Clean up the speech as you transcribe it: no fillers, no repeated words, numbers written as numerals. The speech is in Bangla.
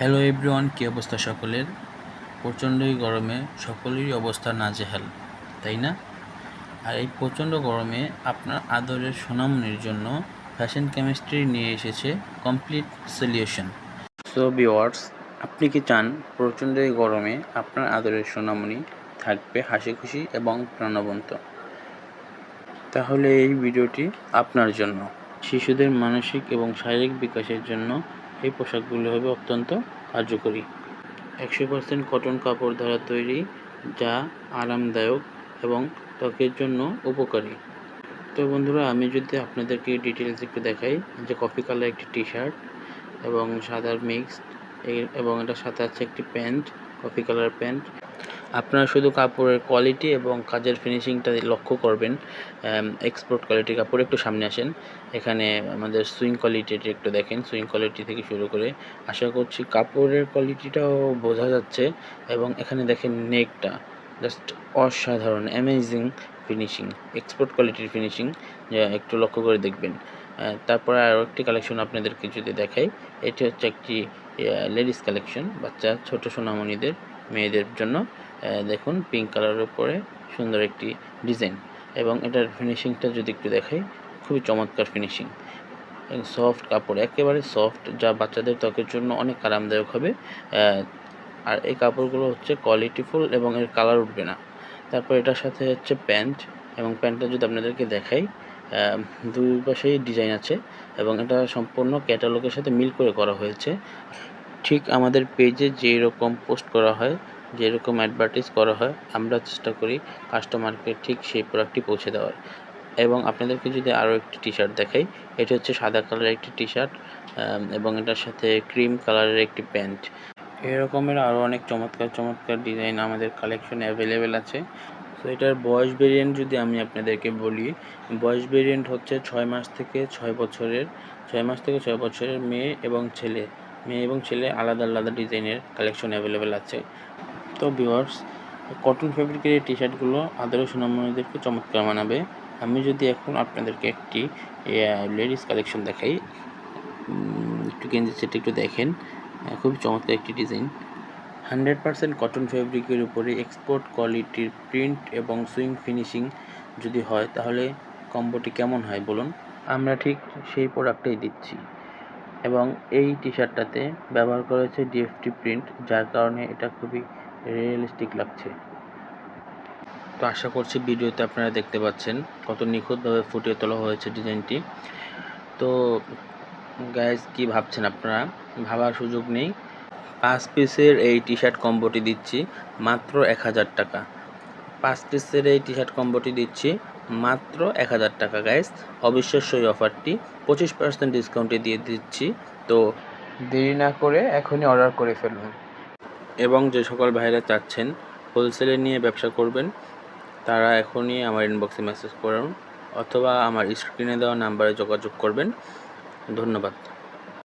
হ্যালো এভরিওয়ান, কী অবস্থা সকলের? প্রচণ্ডই গরমে সকলেরই অবস্থা নাজেহাল, তাই না? আর এই প্রচণ্ড গরমে আপনার আদরের সোনামণির জন্য ফ্যাশন কেমিস্ট্রি নিয়ে এসেছে কমপ্লিট সলিউশন। সো ভিউয়ার্স, আপনি কি চান প্রচণ্ড এই গরমে আপনার আদরের সোনামণি থাকবে হাসি খুশি এবং প্রাণবন্ত? তাহলে এই ভিডিওটি আপনার জন্য। শিশুদের মানসিক এবং শারীরিক বিকাশের জন্য এই পোশাকগুলো হবে অত্যন্ত কার্যকরী। 100% কটন কাপড় দ্বারা তৈরি, যা আরামদায়ক এবং ত্বকের জন্য উপকারী। তো বন্ধুরা, আমি যদি আপনাদেরকে ডিটেলস একটু দেখাই, যে কফি কালার একটি টি শার্ট এবং সাদার মিক্সড, এবং এটার সাথে আছে একটি প্যান্ট, কফি কালার প্যান্ট। আপনারা শুধু কাপড়ের কোয়ালিটি এবং কাজের ফিনিশিংটা লক্ষ্য করবেন। এক্সপোর্ট কোয়ালিটির কাপড়। একটু সামনে আসেন, এখানে আমাদের সুইং কোয়ালিটিটা একটু দেখেন। সুইং কোয়ালিটি থেকে শুরু করে আশা করছি কাপড়ের কোয়ালিটিটাও বোঝা যাচ্ছে। এবং এখানে দেখেন নেকটা জাস্ট অসাধারণ, অ্যামেজিং ফিনিশিং, এক্সপোর্ট কোয়ালিটির ফিনিশিং, যা একটু লক্ষ্য করে দেখবেন। তারপরে আরও একটি কালেকশন আপনাদেরকে যদি দেখাই, এটি হচ্ছে একটি লেডিস কালেকশন, বাচ্চা ছোট সোনামণিদের, মেয়েদের জন্য। দেখুন, পিঙ্ক কালারের উপরে সুন্দর একটি ডিজাইন, এবং এটার ফিনিশিংটা যদি একটু দেখাই, খুবই চমৎকার ফিনিশিং। সফট কাপড়, একেবারে সফট, যা বাচ্চাদের ত্বকের জন্য অনেক আরামদায়ক হবে। আর এই কাপড়গুলো হচ্ছে কোয়ালিটিফুল এবং এর কালার উঠবে না। তারপর এটার সাথে হচ্ছে প্যান্ট, এবং প্যান্টটা যদি আপনাদেরকে দেখাই, দুই পাশেই ডিজাইন আছে, এবং এটা সম্পূর্ণ ক্যাটালগের সাথে মিল করে করা হয়েছে। ঠিক আমাদের পেজে যেরকম পোস্ট করা হয়, যেরকম অ্যাডভার্টাইজ করা হয়, আমরা চেষ্টা করি কাস্টমারকে ঠিক সেই প্রোডাক্টটি পৌঁছে দেওয়ার। এবং আপনাদেরকে যদি আরও একটি টি শার্ট দেখাই, এটি হচ্ছে সাদা কালারের একটি টি শার্ট, এবং এটার সাথে ক্রিম কালারের একটি প্যান্ট। এরকমের আরও অনেক চমৎকার চমৎকার ডিজাইন আমাদের কালেকশনে অ্যাভেলেবেল আছে। তো এটার বয়স ভেরিয়েন্ট যদি আমি আপনাদেরকে বলি, বয়স ভেরিয়েন্ট হচ্ছে 6 মাস থেকে 6 বছরের, 6 মাস থেকে 6 বছরের মেয়ে এবং ছেলে আলাদা আলাদা ডিজাইনের কালেকশন অ্যাভেলেবেল আছে। তো ভিউয়ার্স, কটন ফ্যাব্রিকের এই টি শার্টগুলো আদরের সোনামণিদেরকে চমৎকার মানাবে। আমি যদি এখন আপনাদেরকে একটি লেডিস কালেকশন দেখাই, একটু গেঞ্জি সেট একটু দেখেন, খুবই চমৎকার একটি ডিজাইন। 100% কটন ফ্যাব্রিকের উপরে এক্সপোর্ট কোয়ালিটির প্রিন্ট এবং সুইং ফিনিশিং যদি হয়, তাহলে কম্বোটি কেমন হয় বলুন? আমরা ঠিক সেই প্রোডাক্টটাই দিচ্ছি, এবং এই টি শার্টটাতে ব্যবহার করা হয়েছে ডিএফটি প্রিন্ট, যার কারণে এটা খুবই রিয়েলিস্টিক লাগছে। তো আশা করছি ভিডিওতে আপনারা দেখতে পাচ্ছেন কত নিখুঁতভাবে ফুটিয়ে তোলা হয়েছে ডিজাইনটি। তো গাইজ, কি ভাবছেন আপনারা? ভাবার সুযোগ নেই। 5 পিসের এই টি শার্ট কম্বোটি দিচ্ছি মাত্র 1000 টাকা। 5 পিসের এই টি শার্ট কম্বোটি দিচ্ছি মাত্র 1000 টাকা গাইজ। অবিশ্বাস্য এই অফারটি 25% ডিসকাউন্টে দিয়ে দিচ্ছি। তো দেরি না করে এখনই অর্ডার করে ফেলুন। এবং যে সকল ভাইরা চাচ্ছেন হোলসেলে নিয়ে ব্যবসা করবেন, তারা এখনই আমার ইনবক্সে মেসেজ করুন, অথবা আমার স্ক্রিনে দেওয়া নাম্বারে যোগাযোগ করবেন। ধন্যবাদ।